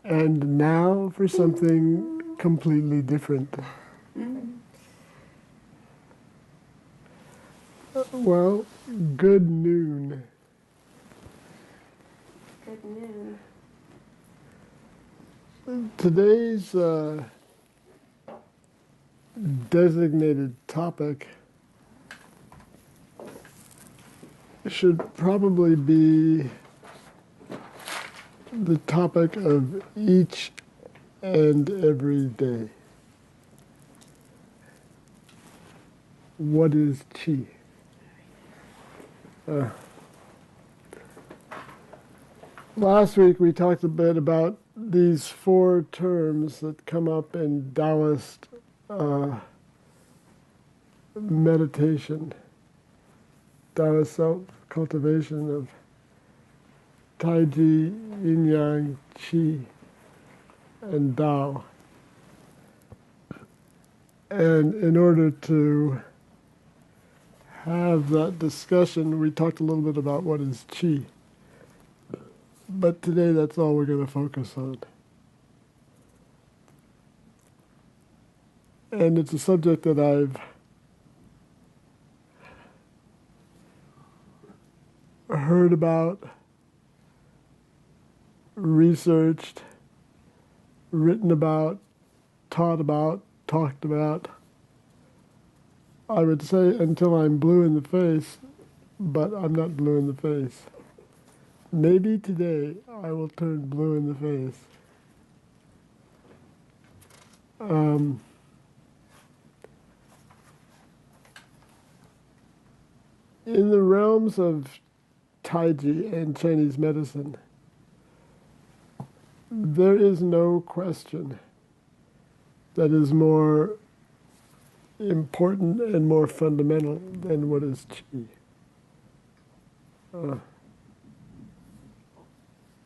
And now for something completely different. Well, good noon. Good noon. Today's designated topic should probably be the topic of each and every day. What is qi? Last week we talked a bit about these four terms that come up in Taoist meditation, Taoist self-cultivation of Taiji, Yin Yang, Qi, and Tao. And in order to have that discussion, we talked a little bit about what is qi. But today that's all we're going to focus on. And it's a subject that I've heard about, researched, written about, taught about, talked about. I would say until I'm blue in the face, but I'm not blue in the face. Maybe today I will turn blue in the face. In the realms of Taiji and Chinese medicine, there is no question that is more important and more fundamental than what is qi.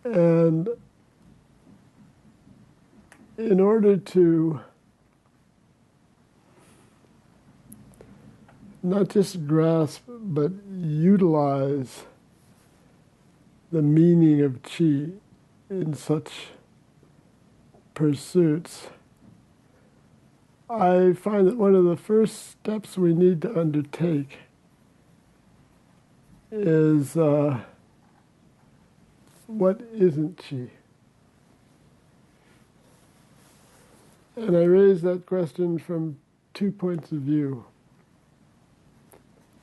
And in order to not just grasp but utilize the meaning of qi in such pursuits, I find that one of the first steps we need to undertake is what isn't qi? And I raise that question from 2 points of view.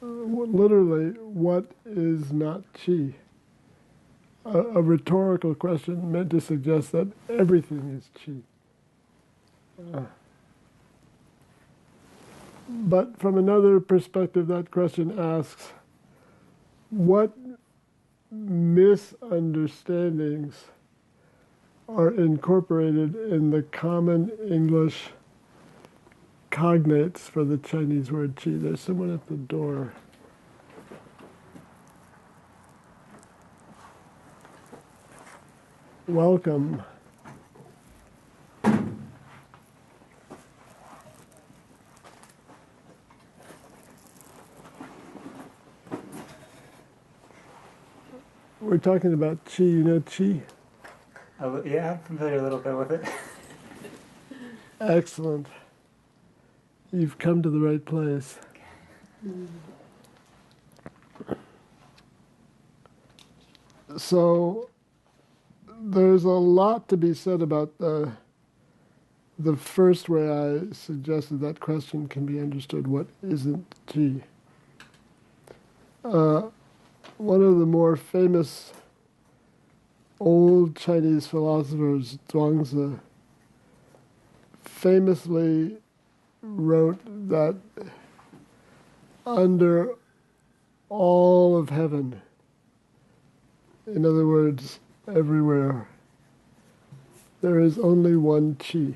Literally, what is not qi? A rhetorical question meant to suggest that everything is qi. But from another perspective, that question asks, what misunderstandings are incorporated in the common English cognates for the Chinese word qi? There's someone at the door. Welcome. We're talking about qi. You know qi? Yeah, I'm familiar a little bit with it. Excellent. You've come to the right place. So there's a lot to be said about the first way I suggested that question can be understood. What isn't qi? One of the more famous old Chinese philosophers, Zhuangzi, famously wrote that under all of heaven, in other words, everywhere, there is only one qi.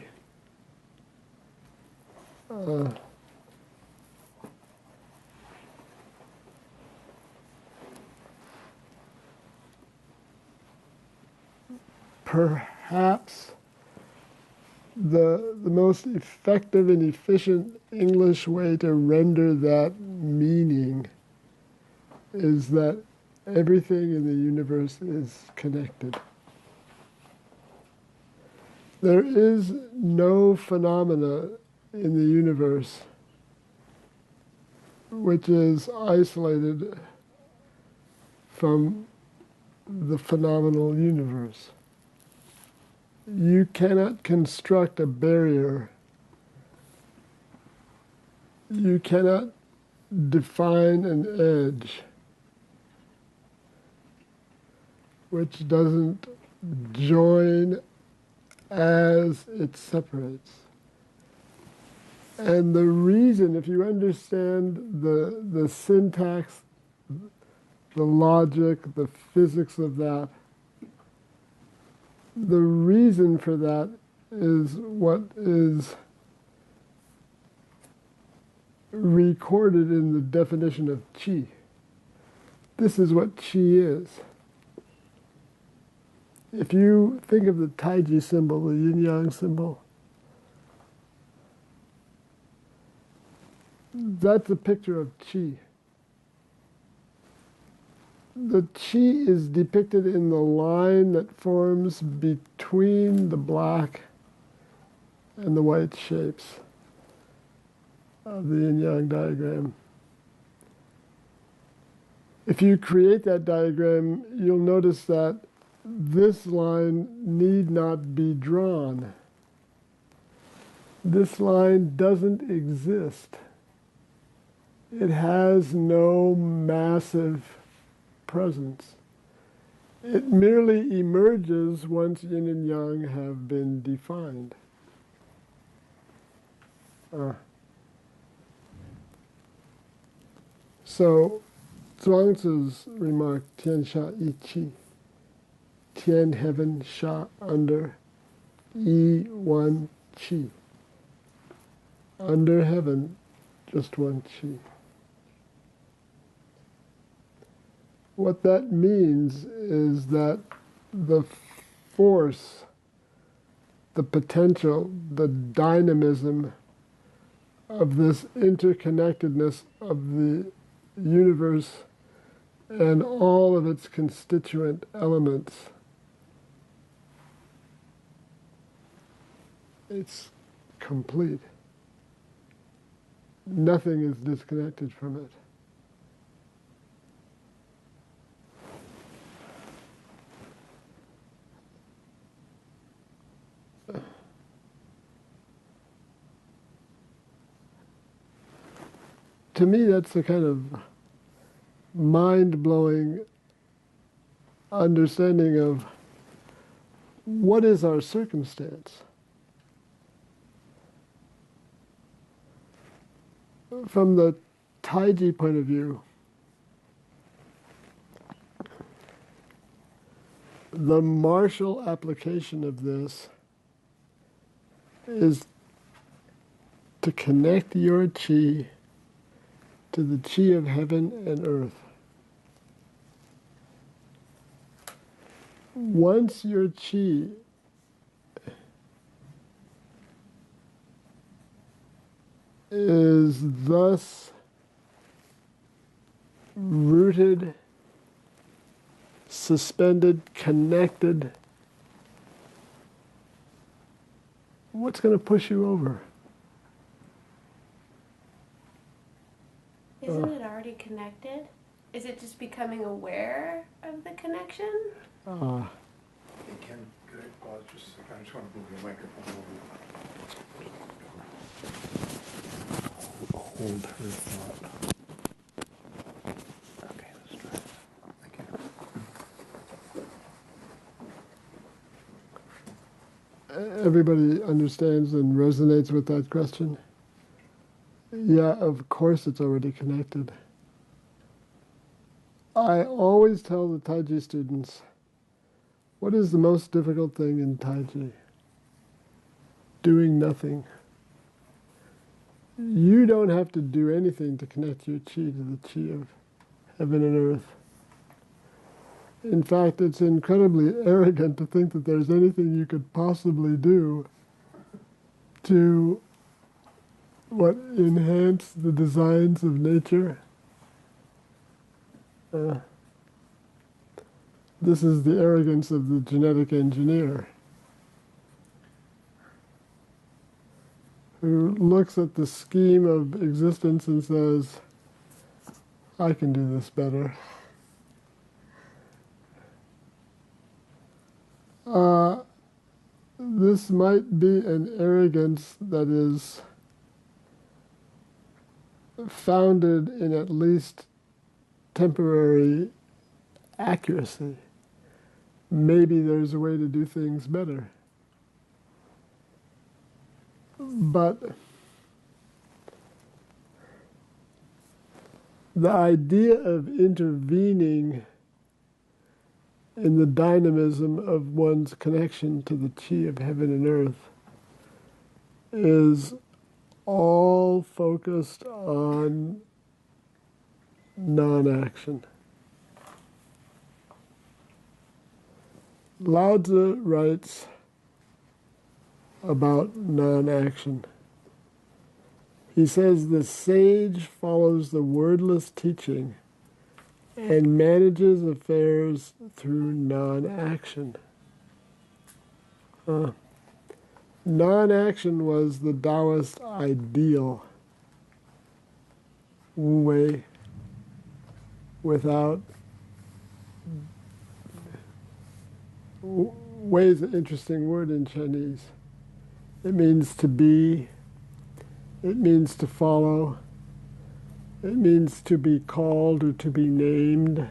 Perhaps the most effective and efficient English way to render that meaning is that everything in the universe is connected. There is no phenomena in the universe which is isolated from the phenomenal universe. You cannot construct a barrier. You cannot define an edge which doesn't join as it separates. And the reason, if you understand the syntax, the logic, the physics of that, the reason for that is what is recorded in the definition of chi. This is what chi is. If you think of the Taiji symbol, the yin-yang symbol, that's a picture of chi. The chi is depicted in the line that forms between the black and the white shapes of the yin-yang diagram. If you create that diagram, you'll notice that this line need not be drawn. This line doesn't exist. It has no massive presence. It merely emerges once yin and yang have been defined. So, Zhuangzi's remark, Tian Sha Yi Qi, Tian heaven, Sha under, Yi one Qi. Under heaven, just one Qi. What that means is that the force, the potential, the dynamism of this interconnectedness of the universe and all of its constituent elements, it's complete. Nothing is disconnected from it. To me, that's a kind of mind-blowing understanding of what is our circumstance. From the Taiji point of view, the martial application of this is to connect your chi to the chi of heaven and earth. Once your chi is thus rooted, suspended, connected, what's going to push you over? Isn't it already connected? Is it just becoming aware of the connection? Hey Ken, could I pause just a second? I just want to move your microphone over. Hold her thought. Okay, let's try it. Thank you. Everybody understands and resonates with that question? Yeah, of course it's already connected. I always tell the Taiji students, what is the most difficult thing in Taiji? Doing nothing. You don't have to do anything to connect your chi to the chi of heaven and earth. In fact, it's incredibly arrogant to think that there's anything you could possibly do to enhance the designs of nature. This is the arrogance of the genetic engineer. who looks at the scheme of existence and says, I can do this better. This might be an arrogance that is founded in at least temporary accuracy. Maybe there's a way to do things better. But the idea of intervening in the dynamism of one's connection to the chi of heaven and earth is all focused on non-action. Lao Tzu writes about non-action. He says the sage follows the wordless teaching and manages affairs through non-action. Non-action was the Taoist ideal. Wu Wei, without... Wei is an interesting word in Chinese. It means to be, it means to follow, it means to be called or to be named.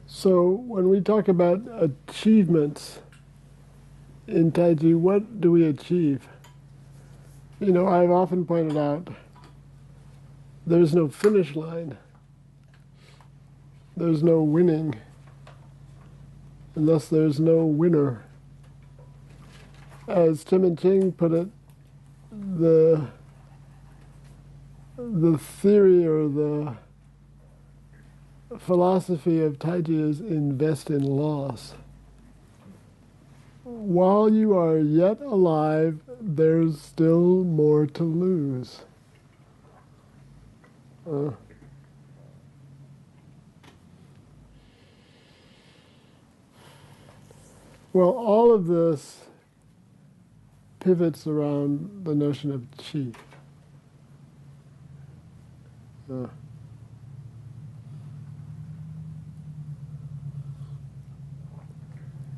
So when we talk about achievements in Taiji, what do we achieve? You know, I've often pointed out there's no finish line. There's no winning, and thus there's no winner. As Tim and Ching put it, the theory or the philosophy of Taiji is invest in loss. While you are yet alive, there's still more to lose. Well, all of this pivots around the notion of chi.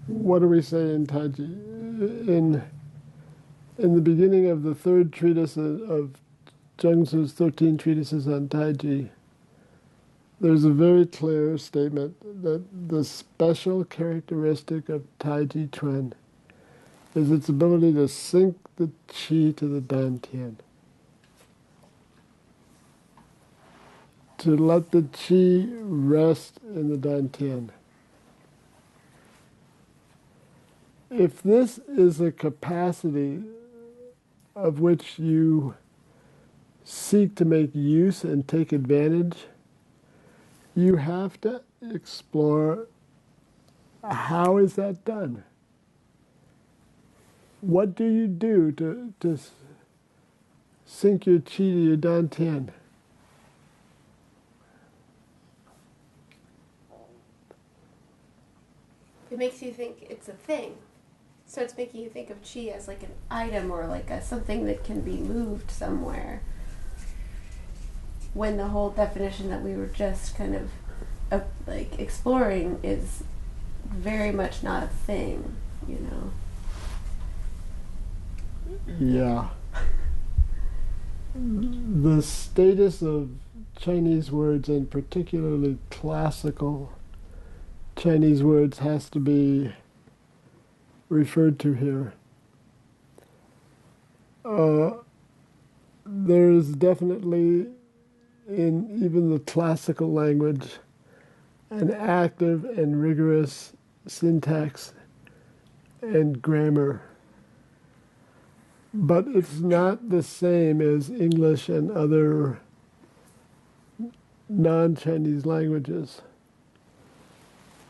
What do we say in Taiji? In the beginning of the third treatise of Zhengzu's 13 treatises on Taiji, there's a very clear statement that the special characteristic of Taiji Chuan is its ability to sink the qi to the dantian, to let the qi rest in the dantian. If this is a capacity of which you seek to make use and take advantage, you have to explore how is that done? What do you do to sink your qi to your dantian? It makes you think it's a thing. So it's making you think of chi as like an item or like something that can be moved somewhere. When the whole definition that we were just kind of like exploring is very much not a thing, you know. Yeah. The status of Chinese words, and particularly classical Chinese words, has to be referred to here. There is definitely, in even the classical language, an active and rigorous syntax and grammar. But it's not the same as English and other non-Chinese languages.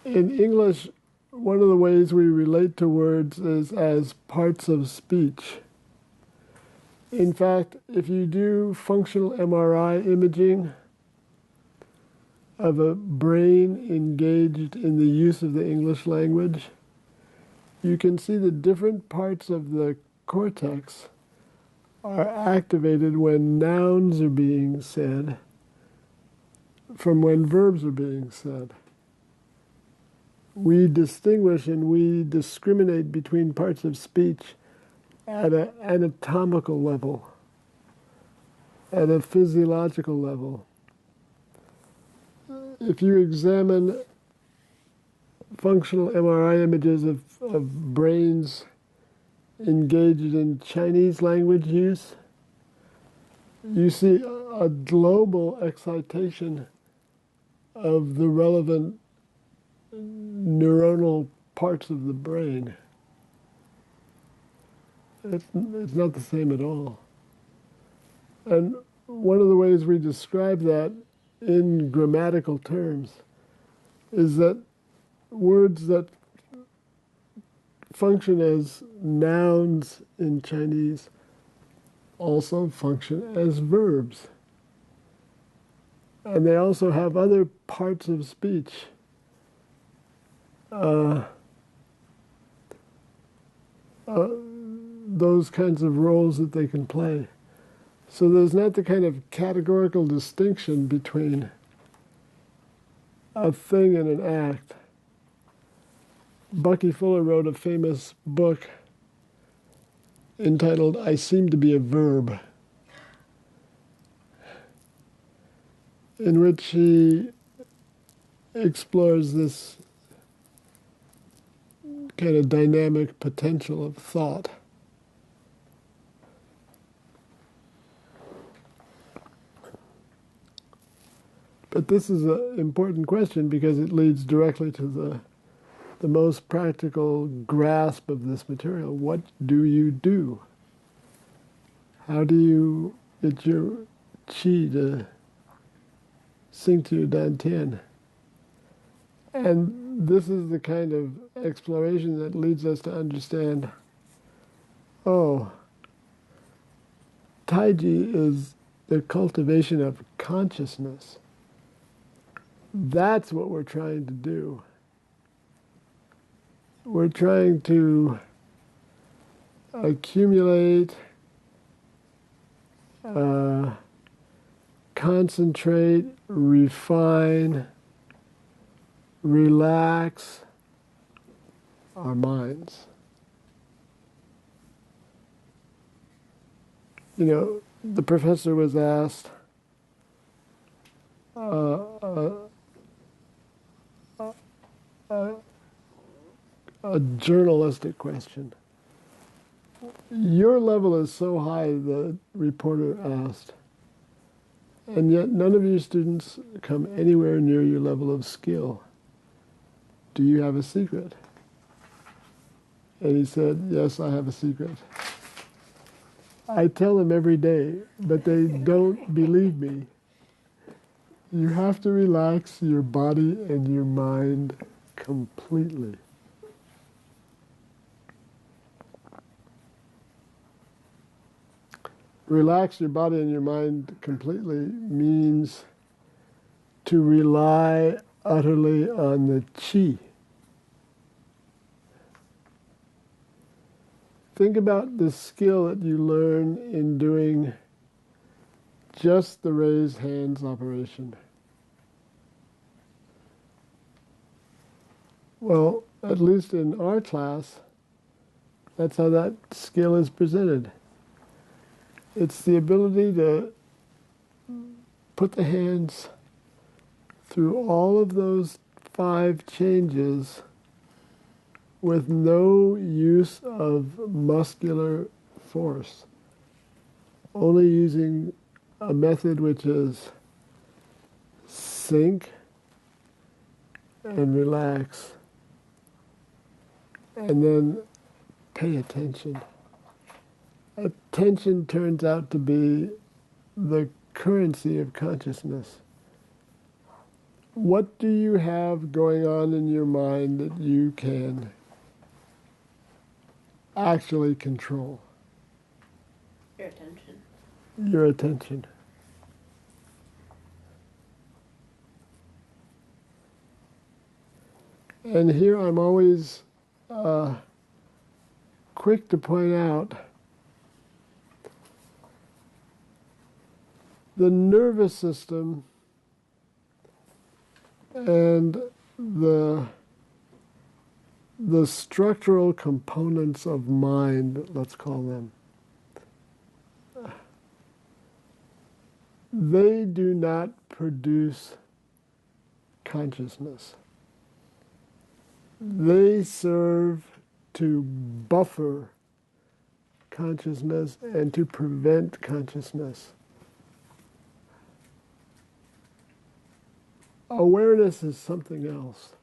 In English, one of the ways we relate to words is as parts of speech. In fact, if you do functional MRI imaging of a brain engaged in the use of the English language, you can see the different parts of the cortex are activated when nouns are being said from when verbs are being said. We distinguish and we discriminate between parts of speech at an anatomical level, at a physiological level. If you examine functional MRI images of brains engaged in Chinese language use, you see a global excitation of the relevant neuronal parts of the brain. It's not the same at all. And one of the ways we describe that in grammatical terms is that words that function as nouns in Chinese also function as verbs. And they also have other parts of speech. Those kinds of roles that they can play. So there's not the kind of categorical distinction between a thing and an act. Bucky Fuller wrote a famous book entitled I Seem to Be a Verb, in which he explores this kind of dynamic potential of thought. But this is an important question because it leads directly to the most practical grasp of this material. What do you do? How do you get your qi to sink to your dantian? And this is the kind of exploration that leads us to understand, oh, Taiji is the cultivation of consciousness. That's what we're trying to do. We're trying to accumulate, concentrate, refine, relax our minds. You know, the professor was asked a journalistic question. Your level is so high, the reporter asked, and yet none of your students come anywhere near your level of skill. Do you have a secret? And he said, yes, I have a secret. I tell them every day, but they don't believe me. You have to relax your body and your mind completely. Relax your body and your mind completely means to rely utterly on the qi. Think about the skill that you learn in doing just the raised hands operation. Well, at least in our class, that's how that skill is presented. It's the ability to put the hands through all of those 5 changes with no use of muscular force, only using a method which is sink and relax, and then pay attention. Attention turns out to be the currency of consciousness. what do you have going on in your mind that you can actually control? Your attention. Your attention. And here I'm always quick to point out the nervous system and the structural components of mind, let's call them, they do not produce consciousness. They serve to buffer consciousness and to prevent consciousness. Awareness is something else.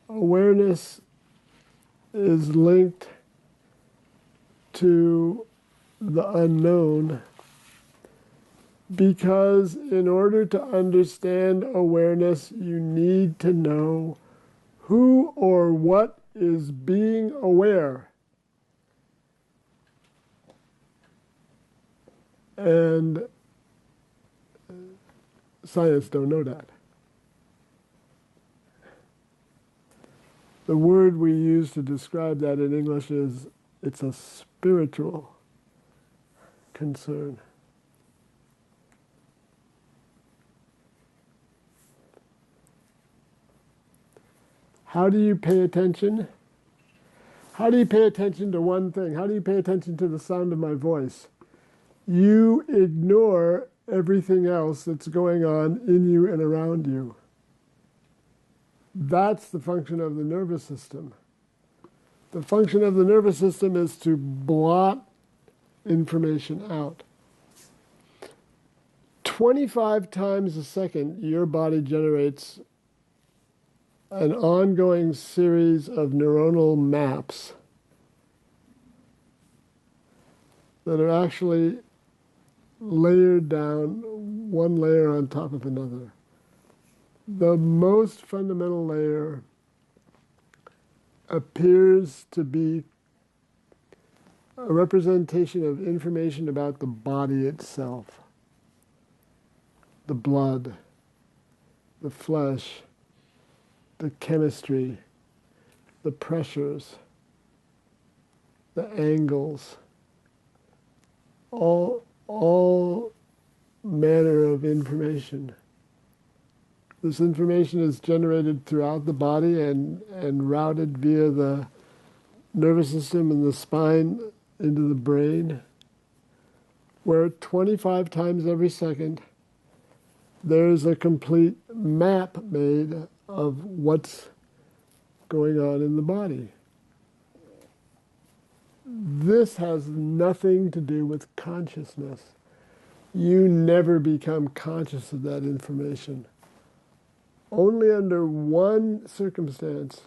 Awareness is linked to the unknown because in order to understand awareness, you need to know who or what is being aware. And science don't know that. The word we use to describe that in English is, it's a spiritual concern. How do you pay attention? How do you pay attention to one thing? How do you pay attention to the sound of my voice? You ignore everything else that's going on in you and around you. That's the function of the nervous system. The function of the nervous system is to blot information out. 25 times a second, your body generates an ongoing series of neuronal maps that are actually layered down, one layer on top of another. The most fundamental layer appears to be a representation of information about the body itself, the blood, the flesh, the chemistry, the pressures, the angles, all manner of information. This information is generated throughout the body and routed via the nervous system and the spine into the brain, where 25 times every second there's a complete map made of what's going on in the body. This has nothing to do with consciousness. You never become conscious of that information. Only under one circumstance.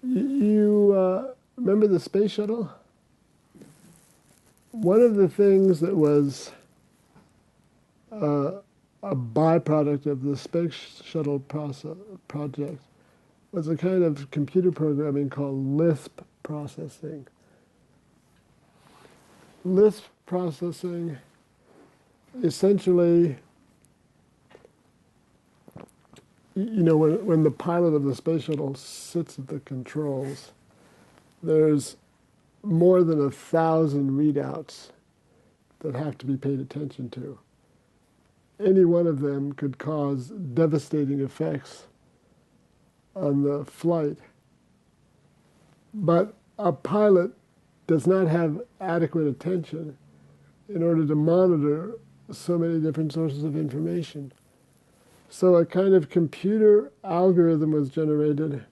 You remember the space shuttle? One of the things that was a byproduct of the space shuttle project was a kind of computer programming called Lisp processing. Lisp processing essentially, you know, when the pilot of the space shuttle sits at the controls, there's more than 1,000 readouts that have to be paid attention to. Any one of them could cause devastating effects on the flight. But a pilot does not have adequate attention in order to monitor so many different sources of information. So a kind of computer algorithm was generated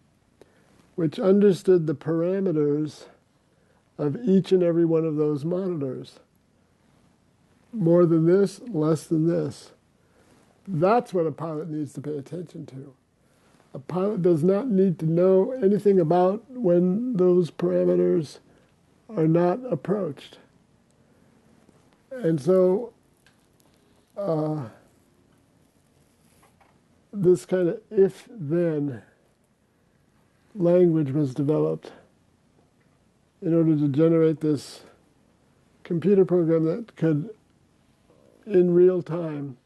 which understood the parameters of each and every one of those monitors. More than this, less than this. That's what a pilot needs to pay attention to. A pilot does not need to know anything about when those parameters are not approached. And so this kind of if-then language was developed in order to generate this computer program that could, in real time,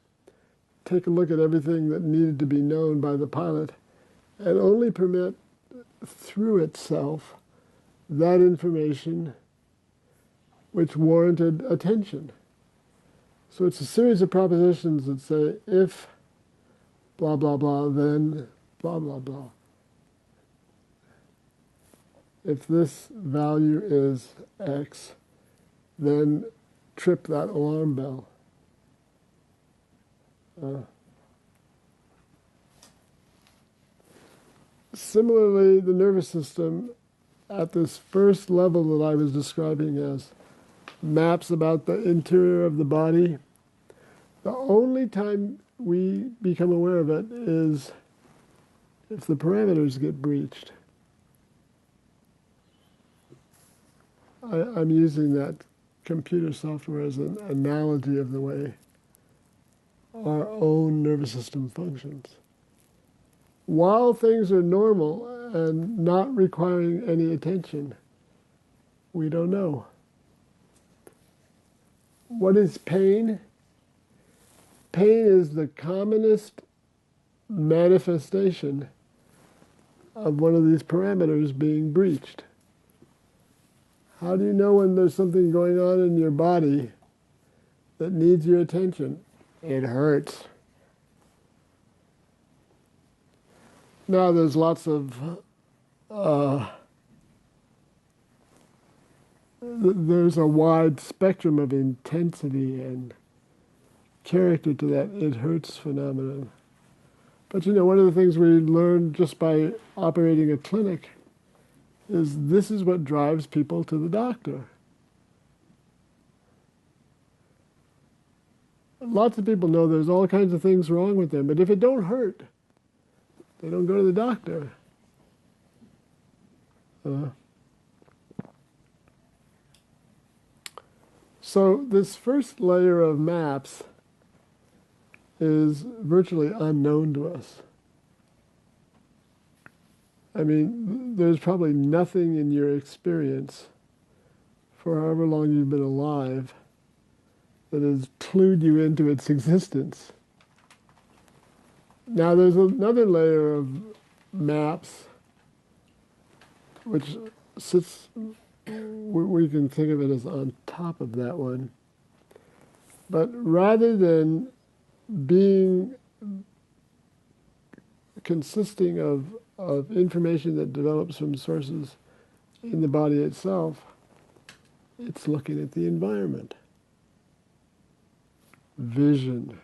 take a look at everything that needed to be known by the pilot and only permit through itself that information which warranted attention. So it's a series of propositions that say, if blah, blah, blah, then blah, blah, blah. If this value is X, then trip that alarm bell. Similarly, the nervous system, at this first level that I was describing as maps about the interior of the body, the only time we become aware of it is if the parameters get breached. I'm using that computer software as an analogy of the way our own nervous system functions. While things are normal and not requiring any attention, we don't know. What is pain? Pain is the commonest manifestation of one of these parameters being breached. How do you know when there's something going on in your body that needs your attention? It hurts. Now there's lots of there's a wide spectrum of intensity and character to that it hurts phenomenon. But you know, one of the things we learned just by operating a clinic is this is what drives people to the doctor. Lots of people know there's all kinds of things wrong with them, but if it don't hurt, they don't go to the doctor. So this first layer of maps is virtually unknown to us. I mean, there's probably nothing in your experience for however long you've been alive that has clued you into its existence. Now there's another layer of maps which sits, we can think of it as on top of that one. But rather than being consisting of information that develops from sources in the body itself, it's looking at the environment. Vision,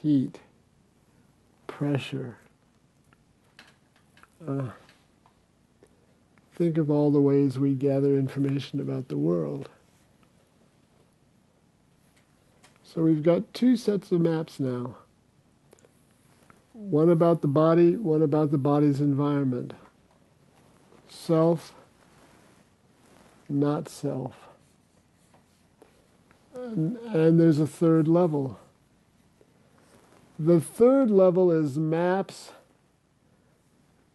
heat, pressure. Think of all the ways we gather information about the world. So we've got two sets of maps now. One about the body, one about the body's environment. Self, not self. And there's a third level. The third level is maps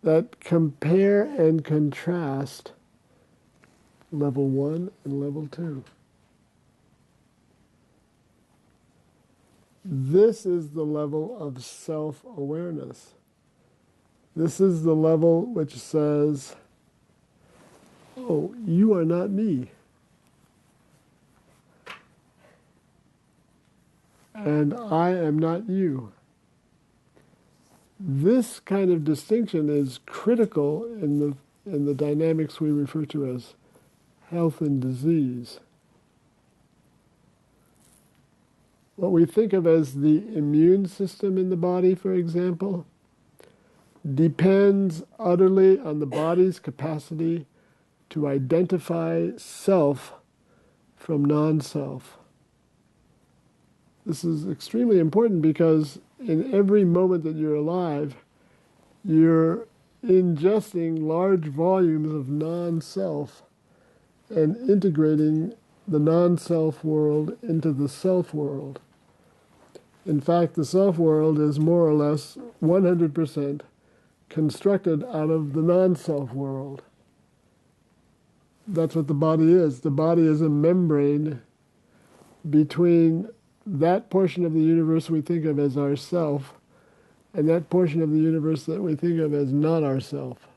that compare and contrast level 1 and level 2. This is the level of self-awareness. This is the level which says, oh, you are not me. And I am not you. This kind of distinction is critical in the dynamics we refer to as health and disease. What we think of as the immune system in the body, for example, depends utterly on the body's capacity to identify self from non-self. This is extremely important because in every moment that you're alive, you're ingesting large volumes of non-self and integrating the non-self world into the self world. In fact, the self-world is more or less 100% constructed out of the non-self world. That's what the body is. The body is a membrane between that portion of the universe we think of as ourself and that portion of the universe that we think of as not ourself.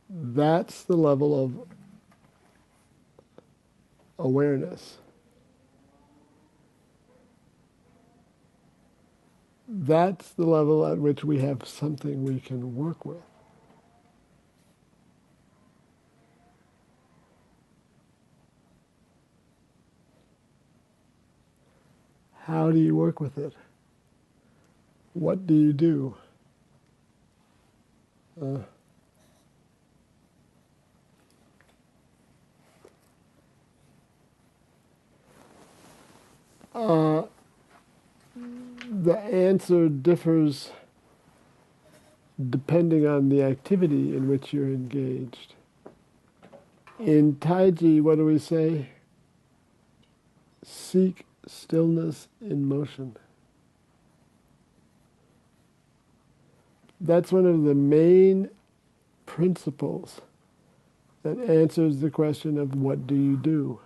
That's the level of awareness. That's the level at which we have something we can work with. How do you work with it? What do you do? The answer differs depending on the activity in which you're engaged. In Taiji, what do we say? Seek stillness in motion. That's one of the main principles that answers the question of what do you do?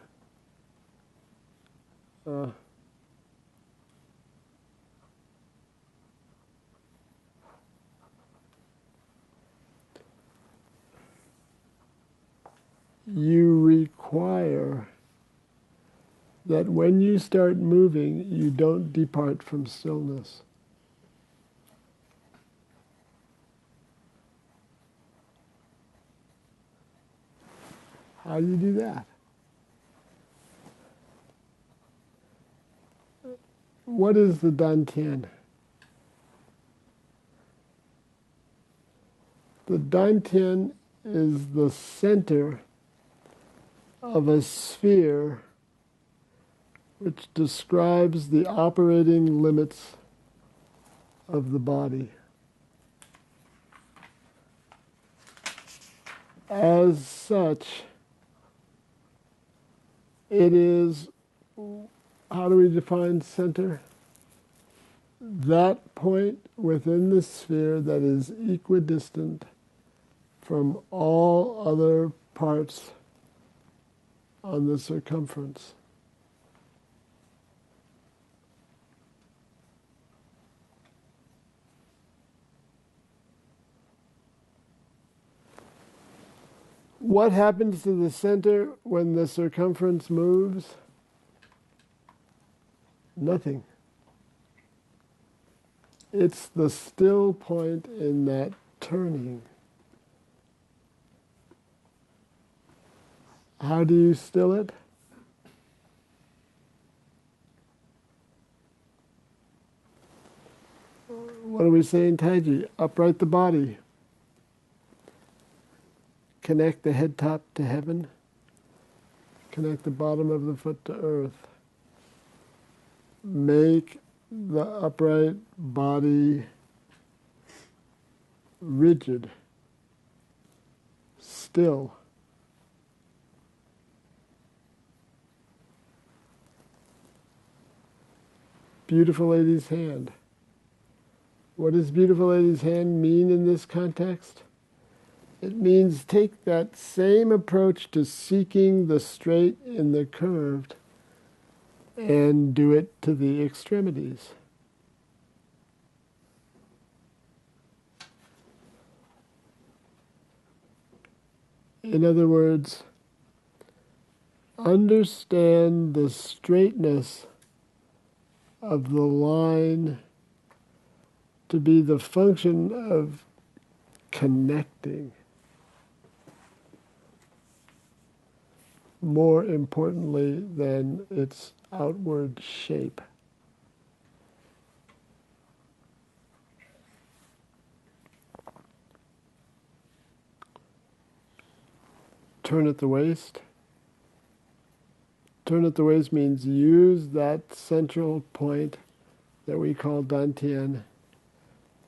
You require that when you start moving, you don't depart from stillness. How do you do that? What is the dantian? The dantian is the center of a sphere which describes the operating limits of the body. As such, it is, how do we define center? That point within the sphere that is equidistant from all other parts on the circumference. What happens to the center when the circumference moves? Nothing. It's the still point in that turning. How do you still it? What do we say in Taiji? Upright the body. Connect the head top to heaven. Connect the bottom of the foot to earth. Make the upright body rigid, still. Beautiful lady's hand. What does beautiful lady's hand mean in this context? It means take that same approach to seeking the straight in the curved and do it to the extremities. In other words, understand the straightness of the line to be the function of connecting. More importantly than its outward shape. Turn at the waist. Turn at the waist means use that central point that we call dantian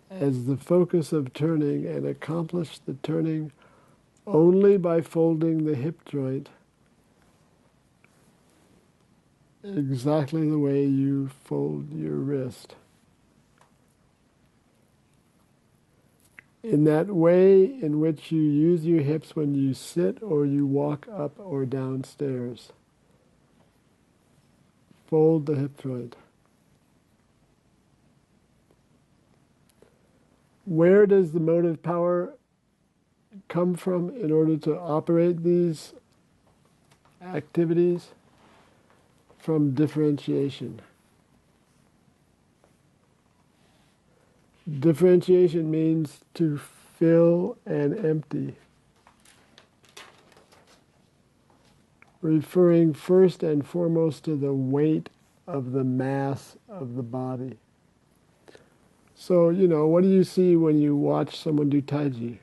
as the focus of turning and accomplish the turning only by folding the hip joint exactly the way you fold your wrist. In that way in which you use your hips when you sit or you walk up or downstairs. Fold the hip joint. Where does the motive power come from in order to operate these activities? From differentiation. Differentiation means to fill and empty, referring first and foremost to the weight of the mass of the body. So, what do you see when you watch someone do Tai Chi?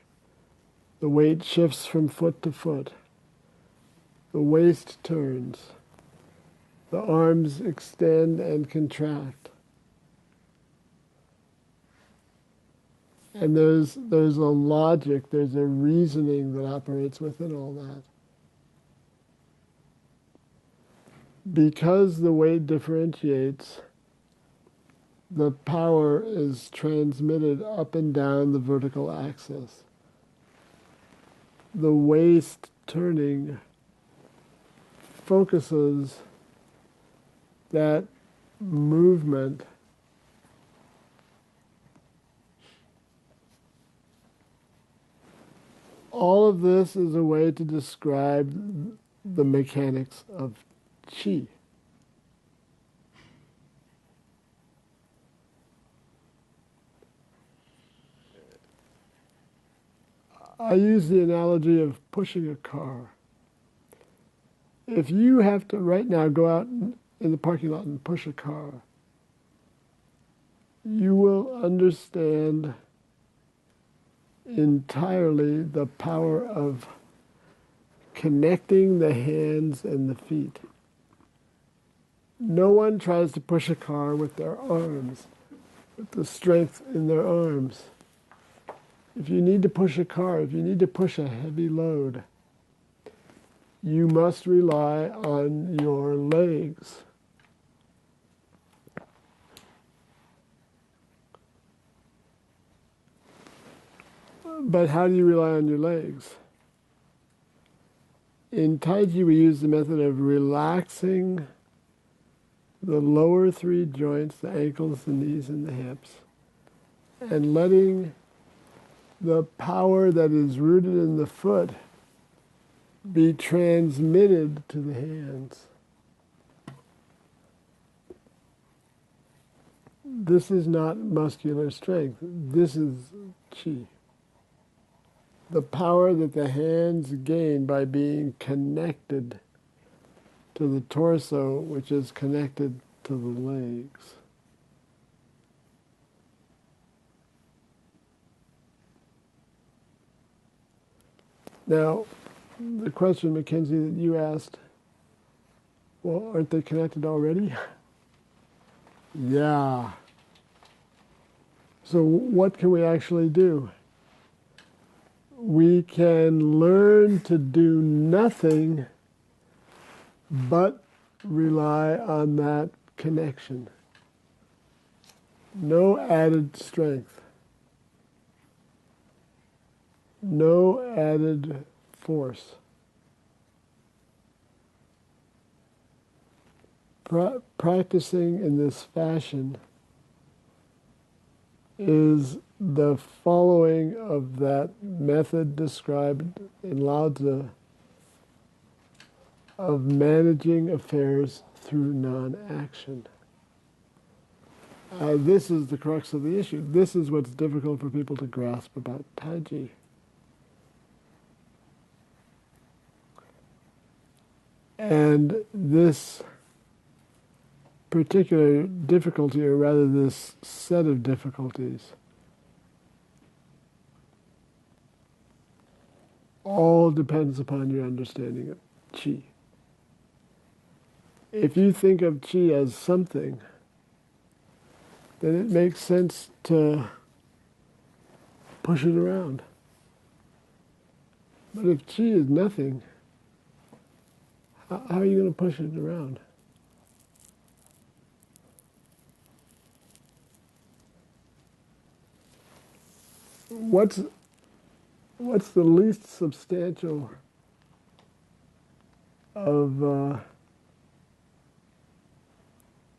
The weight shifts from foot to foot. The waist turns. The arms extend and contract. And there's a logic, there's a reasoning that operates within all that. Because the weight differentiates, the power is transmitted up and down the vertical axis. The waist turning focuses that movement all of this is a way to describe the mechanics of qi. I use the analogy of pushing a car. If you have to right now go out in the parking lot and push a car, you will understand entirely the power of connecting the hands and the feet. No one tries to push a car with their arms, with the strength in their arms. If you need to push a car, if you need to push a heavy load, you must rely on your legs. But how do you rely on your legs? In Tai Chi, we use the method of relaxing the lower three joints, the ankles, the knees, and the hips, and letting the power that is rooted in the foot be transmitted to the hands. This is not muscular strength. This is qi. The power that the hands gain by being connected to the torso, which is connected to the legs. Now, the question, Mackenzie, that you asked, well, aren't they connected already? Yeah. So what can we actually do? We can learn to do nothing but rely on that connection. No added strength. No added force. Practicing in this fashion is the following of that method described in Lao Tzu of managing affairs through non-action. This is the crux of the issue. This is what's difficult for people to grasp about Tai Chi. And this particular difficulty, or rather this set of difficulties, all depends upon your understanding of qi. If you think of qi as something, then it makes sense to push it around. But if chi is nothing, how are you going to push it around? What's the least substantial of the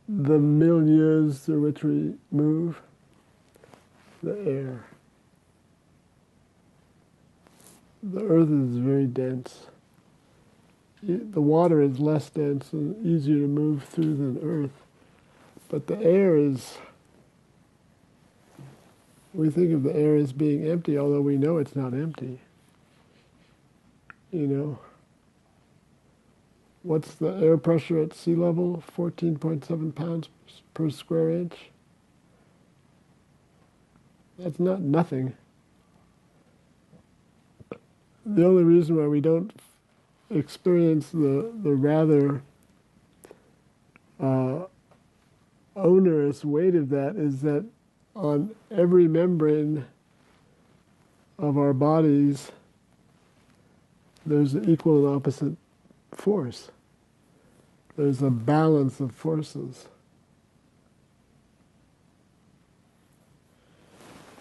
milieus through which we move? The air. The earth is very dense. The water is less dense and easier to move through than earth. But the air is, we think of the air as being empty, although we know it's not empty. You know, what's the air pressure at sea level? 14.7 pounds per square inch. That's not nothing. The only reason why we don't experience the rather onerous weight of that is that on every membrane of our bodies there's an equal and opposite force. There's a balance of forces.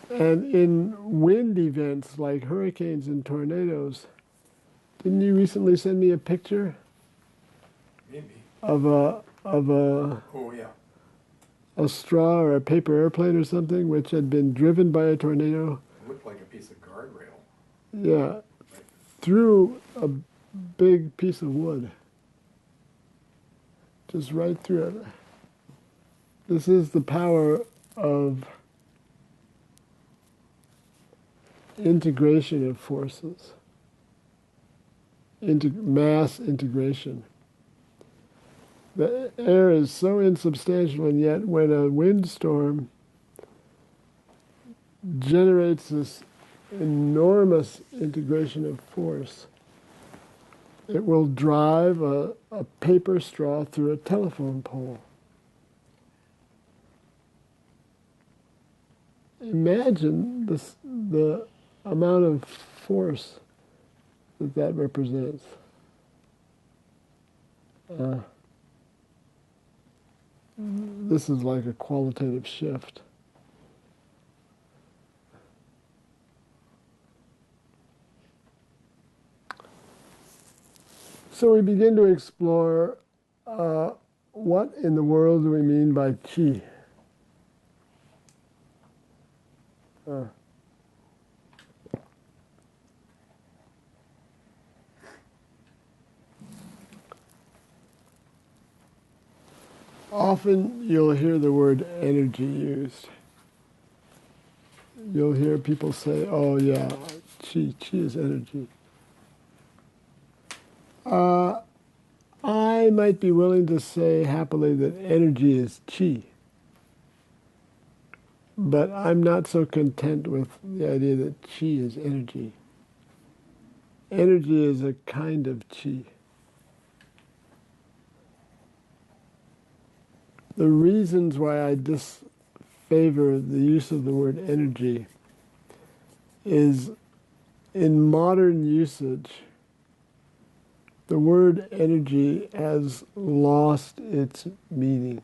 And in wind events like hurricanes and tornadoes, didn't you recently send me a picture Maybe. of a Oh, yeah. a straw or a paper airplane or something which had been driven by a tornado? It looked like a piece of guardrail. Yeah, through a big piece of wood. Just right through it. This is the power of integration of forces. Mass integration. The air is so insubstantial, and yet when a windstorm generates this enormous integration of force, it will drive a paper straw through a telephone pole. Imagine the amount of force that represents. This is like a qualitative shift. So we begin to explore what in the world do we mean by chi? Often you'll hear the word energy used. You'll hear people say, oh yeah, chi is energy. I might be willing to say happily that energy is chi. But I'm not so content with the idea that chi is energy. Energy is a kind of chi. The reasons why I disfavor the use of the word energy is in modern usage, the word energy has lost its meaning.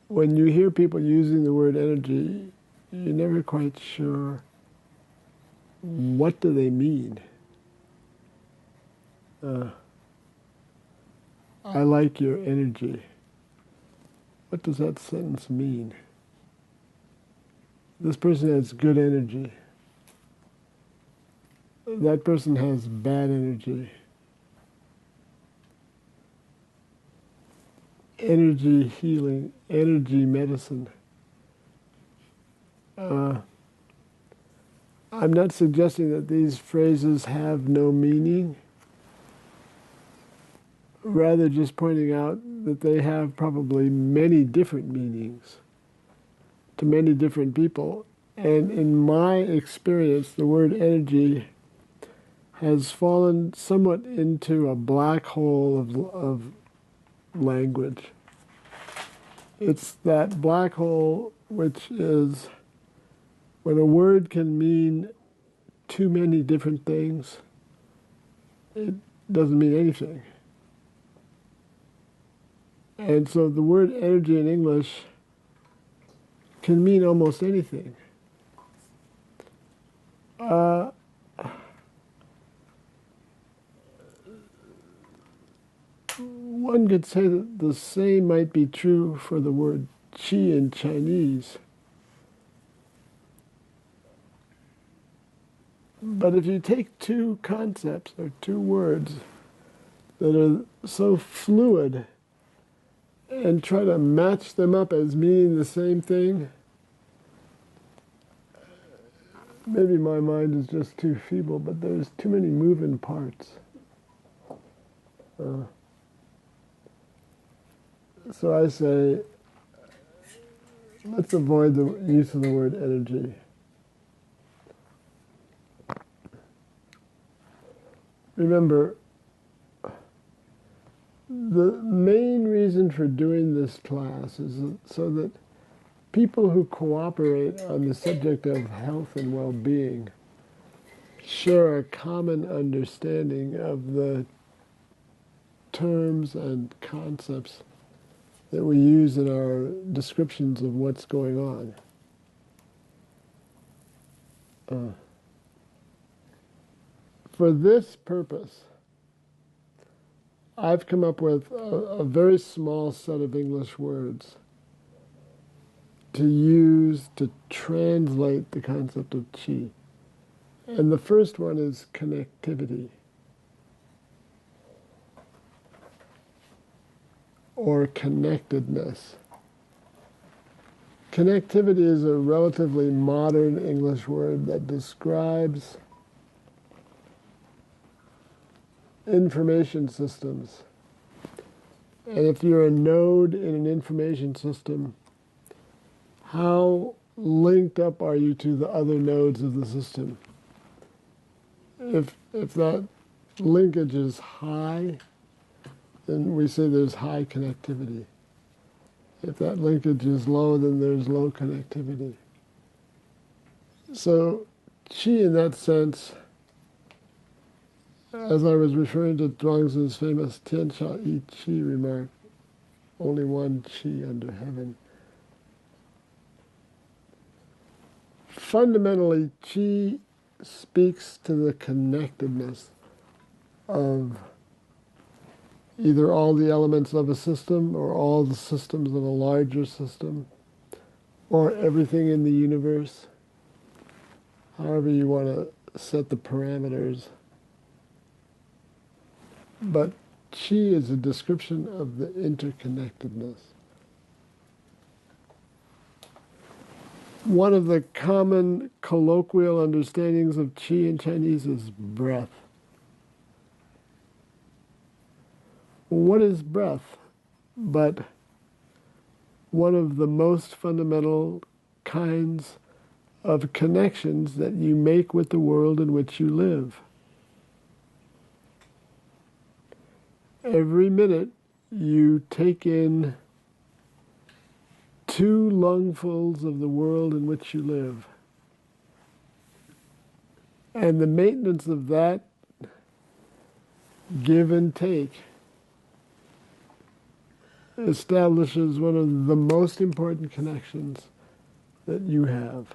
When you hear people using the word energy, you're never quite sure what do they mean. I like your energy. What does that sentence mean? This person has good energy. That person has bad energy. Energy healing, energy medicine. I'm not suggesting that these phrases have no meaning, rather just pointing out that they have probably many different meanings to many different people. And in my experience, the word energy has fallen somewhat into a black hole of language. It's that black hole which is when a word can mean too many different things, it doesn't mean anything. And so the word energy in English can mean almost anything. One could say that the same might be true for the word qi in Chinese. But if you take two concepts or two words that are so fluid and try to match them up as meaning the same thing, maybe my mind is just too feeble, but there's too many moving parts. So I say, let's avoid the use of the word energy. Remember, the main reason for doing this class is so that people who cooperate on the subject of health and well-being share a common understanding of the terms and concepts that we use in our descriptions of what's going on. For this purpose, I've come up with a very small set of English words to use to translate the concept of qi. And the first one is connectivity, or connectedness. Connectivity is a relatively modern English word that describes information systems. And if you're a node in an information system, how linked up are you to the other nodes of the system? If that linkage is high, then we say there's high connectivity. If that linkage is low, then there's low connectivity. So qi in that sense, as I was referring to Zhuangzi's famous Tian Sha Yi Qi remark, only one qi under heaven. Fundamentally, qi speaks to the connectedness of either all the elements of a system or all the systems of a larger system or everything in the universe, however you want to set the parameters. But qi is a description of the interconnectedness. One of the common colloquial understandings of qi in Chinese is breath. What is breath but one of the most fundamental kinds of connections that you make with the world in which you live? Every minute you take in 2 lungfuls of the world in which you live. And the maintenance of that give and take establishes one of the most important connections that you have.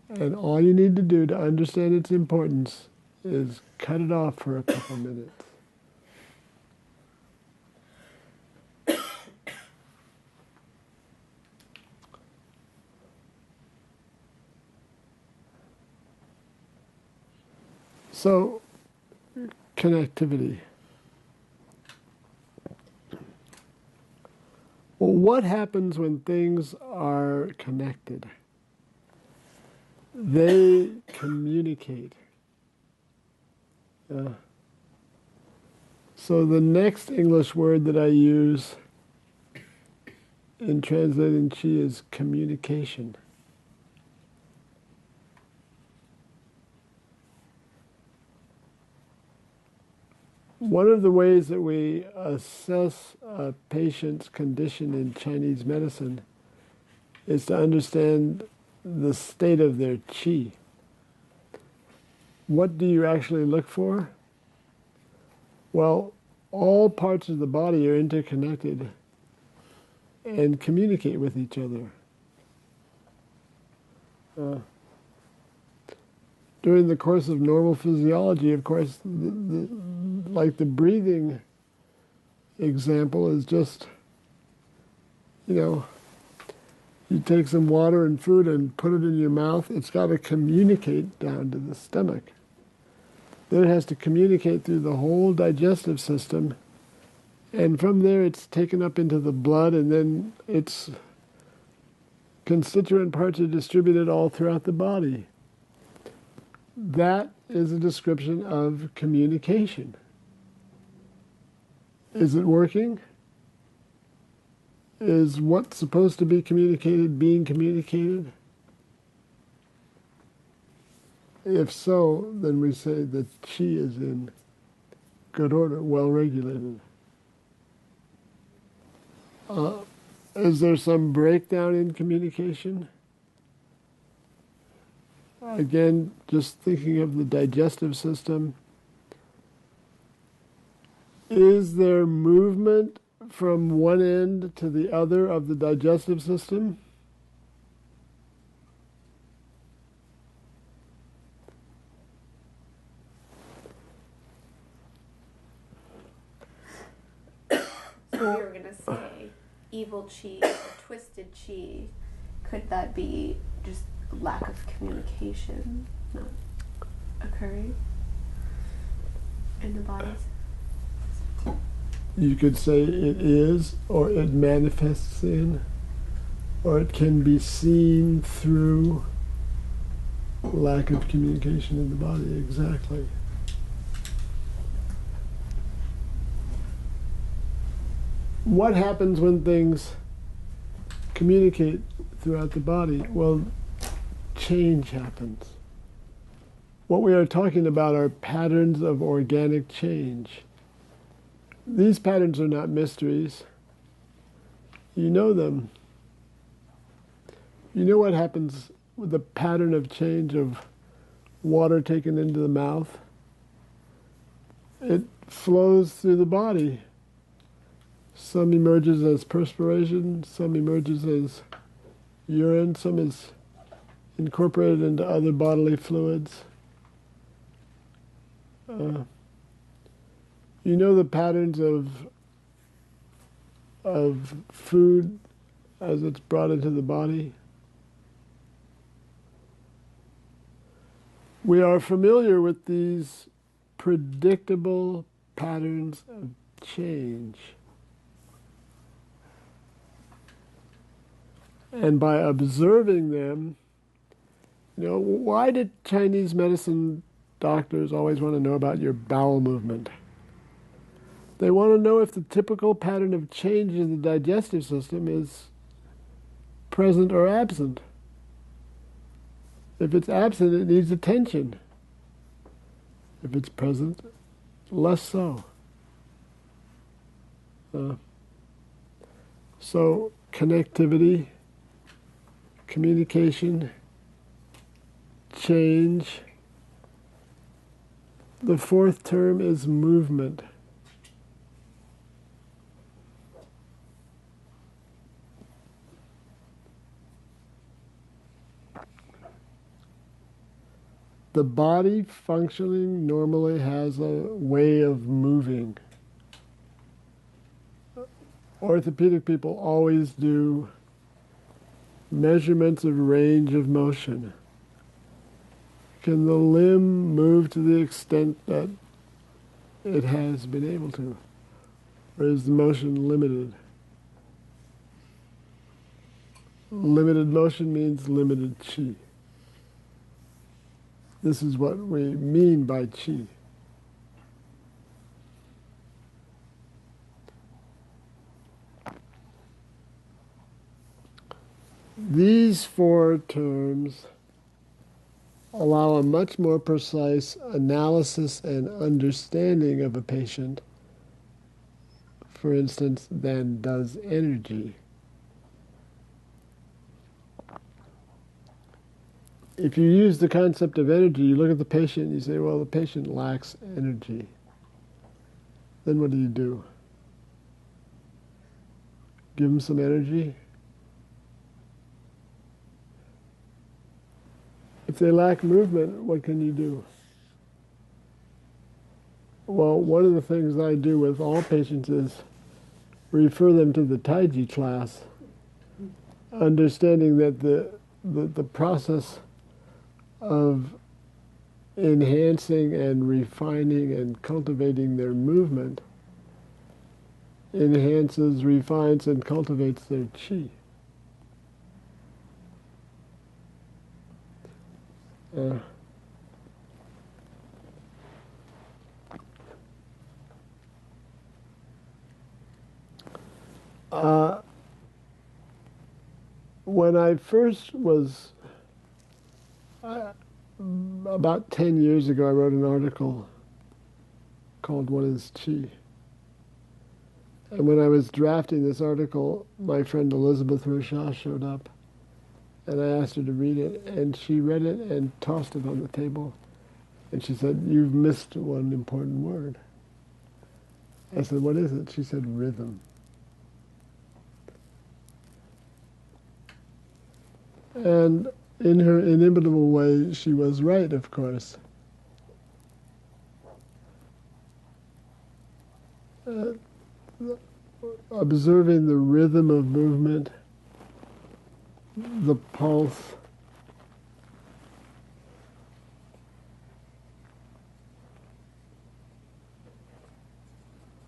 And all you need to do to understand its importance is cut it off for a couple minutes. So, connectivity. Well, what happens when things are connected? They communicate. So the next English word that I use in translating qi is communication. One of the ways that we assess a patient's condition in Chinese medicine is to understand the state of their chi. What do you actually look for? Well, all parts of the body are interconnected and communicate with each other. During the course of normal physiology, of course, like the breathing example is just, you take some water and food and put it in your mouth. It's got to communicate down to the stomach. Then it has to communicate through the whole digestive system. And from there it's taken up into the blood, and then its constituent parts are distributed all throughout the body. That is a description of communication. Is it working? Is what's supposed to be communicated being communicated? If so, then we say that chi is in good order, well regulated. Is there some breakdown in communication? Again, just thinking of the digestive system. Is there movement from one end to the other of the digestive system? So we were going to say evil chi or twisted chi. Could that be just lack of communication not occurring in the bodies? You could say it is, or it manifests in, or it can be seen through lack of communication in the body. Exactly. What happens when things communicate throughout the body? Well, change happens. What we are talking about are patterns of organic change. These patterns are not mysteries. You know them. You know what happens with the pattern of change of water taken into the mouth? It flows through the body. Some emerges as perspiration, some emerges as urine, some is incorporated into other bodily fluids. You know the patterns of food as it's brought into the body. We are familiar with these predictable patterns of change. And by observing them, why did Chinese medicine doctors always want to know about your bowel movement? They want to know if the typical pattern of change in the digestive system is present or absent. If it's absent, it needs attention. If it's present, less so. So, connectivity, communication, change. The fourth term is movement. The body functioning normally has a way of moving. Orthopedic people always do measurements of range of motion. Can the limb move to the extent that it has been able to? Or is the motion limited? Limited motion means limited chi. This is what we mean by chi. These four terms allow a much more precise analysis and understanding of a patient, for instance, than does energy. if you use the concept of energy, you look at the patient and you say, well, the patient lacks energy. Then what do? Give them some energy? If they lack movement, what can you do? Well, one of the things I do with all patients is refer them to the Taiji class, understanding that the process of enhancing and refining and cultivating their movement enhances, refines, and cultivates their chi. When I first was, about 10 years ago, I wrote an article called What is Chi? And when I was drafting this article, my friend Elizabeth Rochelle showed up, and I asked her to read it, and she read it and tossed it on the table. And she said, "You've missed one important word." I said, "What is it?" She said, "Rhythm." And in her inimitable way, she was right, of course. Observing the rhythm of movement, the pulse,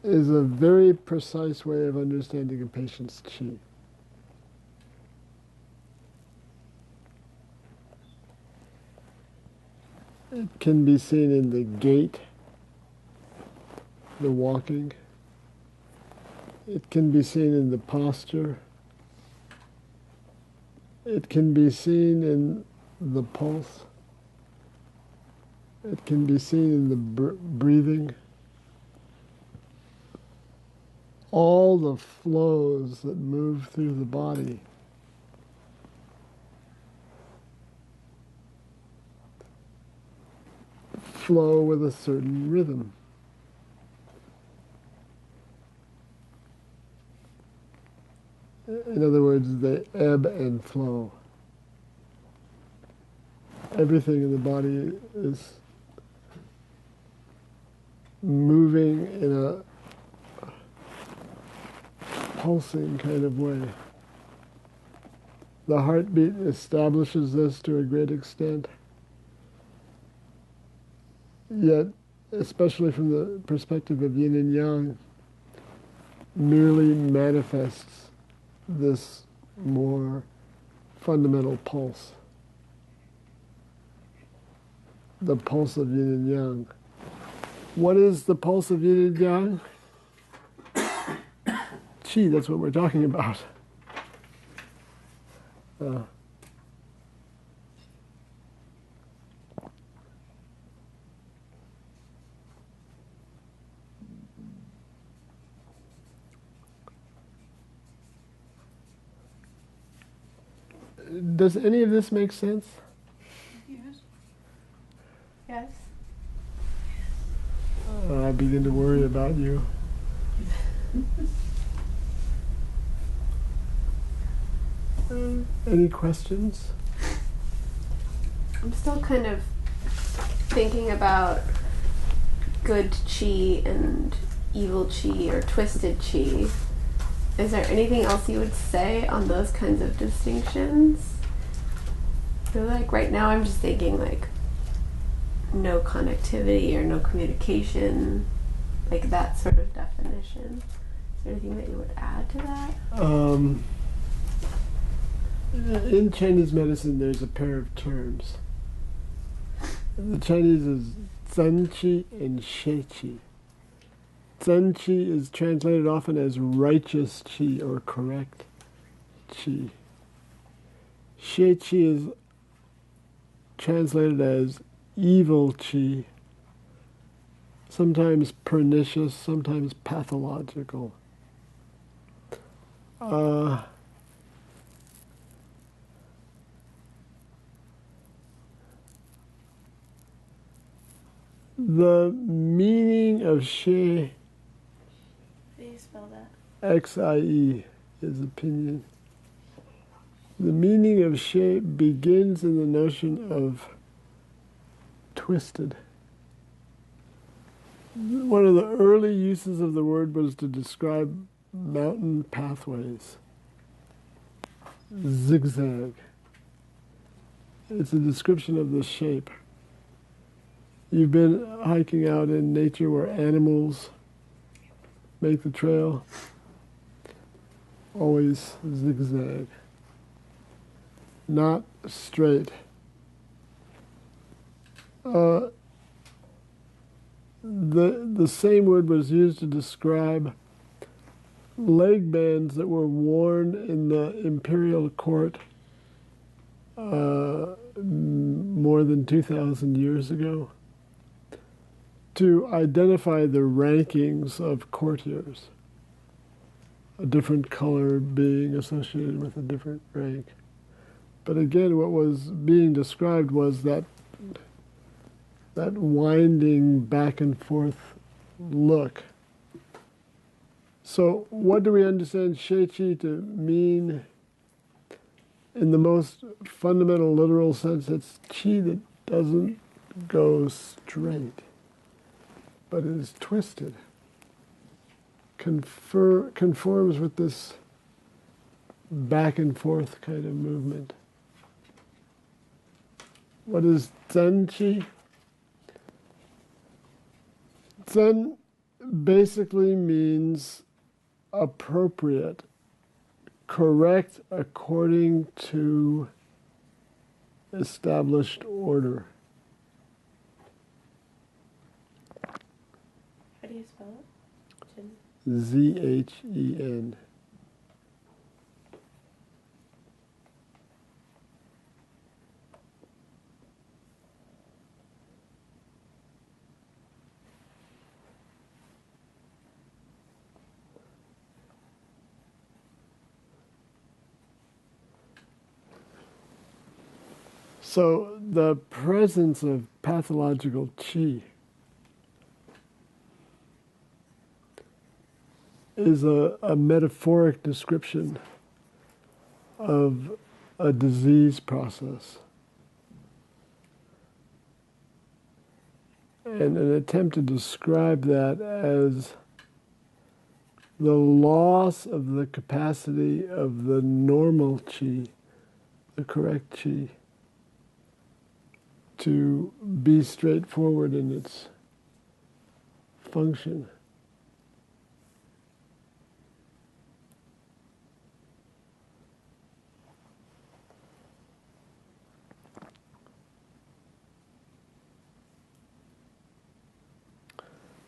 is a very precise way of understanding a patient's chi. It can be seen in the gait, the walking. It can be seen in the posture. It can be seen in the pulse. It can be seen in the breathing. All the flows that move through the body flow with a certain rhythm. In other words, they ebb and flow. Everything in the body is moving in a pulsing kind of way. The heartbeat establishes this to a great extent. Yet, especially from the perspective of yin and yang, merely manifests this more fundamental pulse. The pulse of yin and yang. What is the pulse of yin and yang? Chi, that's what we're talking about. Does any of this make sense? Yes. I begin to worry about you. Any questions? I'm still kind of thinking about good chi and evil chi or twisted chi. Is there anything else you would say on those kinds of distinctions? I feel like right now I'm just thinking like no connectivity or no communication, like that sort of definition. Is there anything that you would add to that? In Chinese medicine, there's a pair of terms. The Chinese is Zhen Qi and Xie Qi. Zhen Qi is translated often as righteous Qi or correct Qi. Xie Qi is translated as evil Qi, sometimes pernicious, sometimes pathological. The meaning of Xie, How do you spell that? Xie, is opinion. The meaning of Xie begins in the notion of twisted. One of the early uses of the word was to describe mountain pathways. Zigzag. It's a description of the shape. You've been hiking out in nature where animals make the trail. Always zigzag. Not straight. The same word was used to describe leg bands that were worn in the imperial court more than 2,000 years ago to identify the rankings of courtiers, a different color being associated with a different rank. But again, what was being described was that winding back and forth look. So what do we understand Sheiqi to mean in the most fundamental literal sense? It's qi that doesn't go straight, but is twisted, conforms with this back and forth kind of movement. What is Zen Qi? Zen basically means appropriate, correct according to established order. How do you spell it? Zhen. So the presence of pathological qi is a metaphoric description of a disease process and an attempt to describe that as the loss of the capacity of the normal qi, the correct qi, to be straightforward in its function.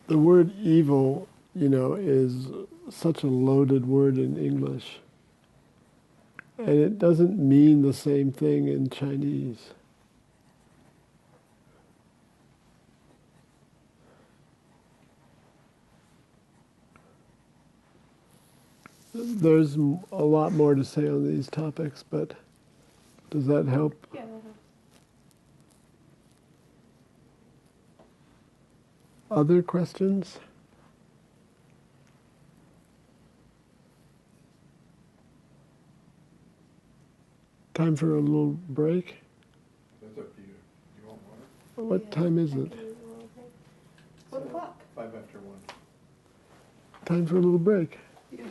The word evil, is such a loaded word in English. And it doesn't mean the same thing in Chinese. There's a lot more to say on these topics, but does that help? Yeah, that helps. Other questions? Time for a little break? That's up to you. You want water? What time is I it? can use a little bit. 1 o'clock. 5 after 1. Time for a little break. Yeah.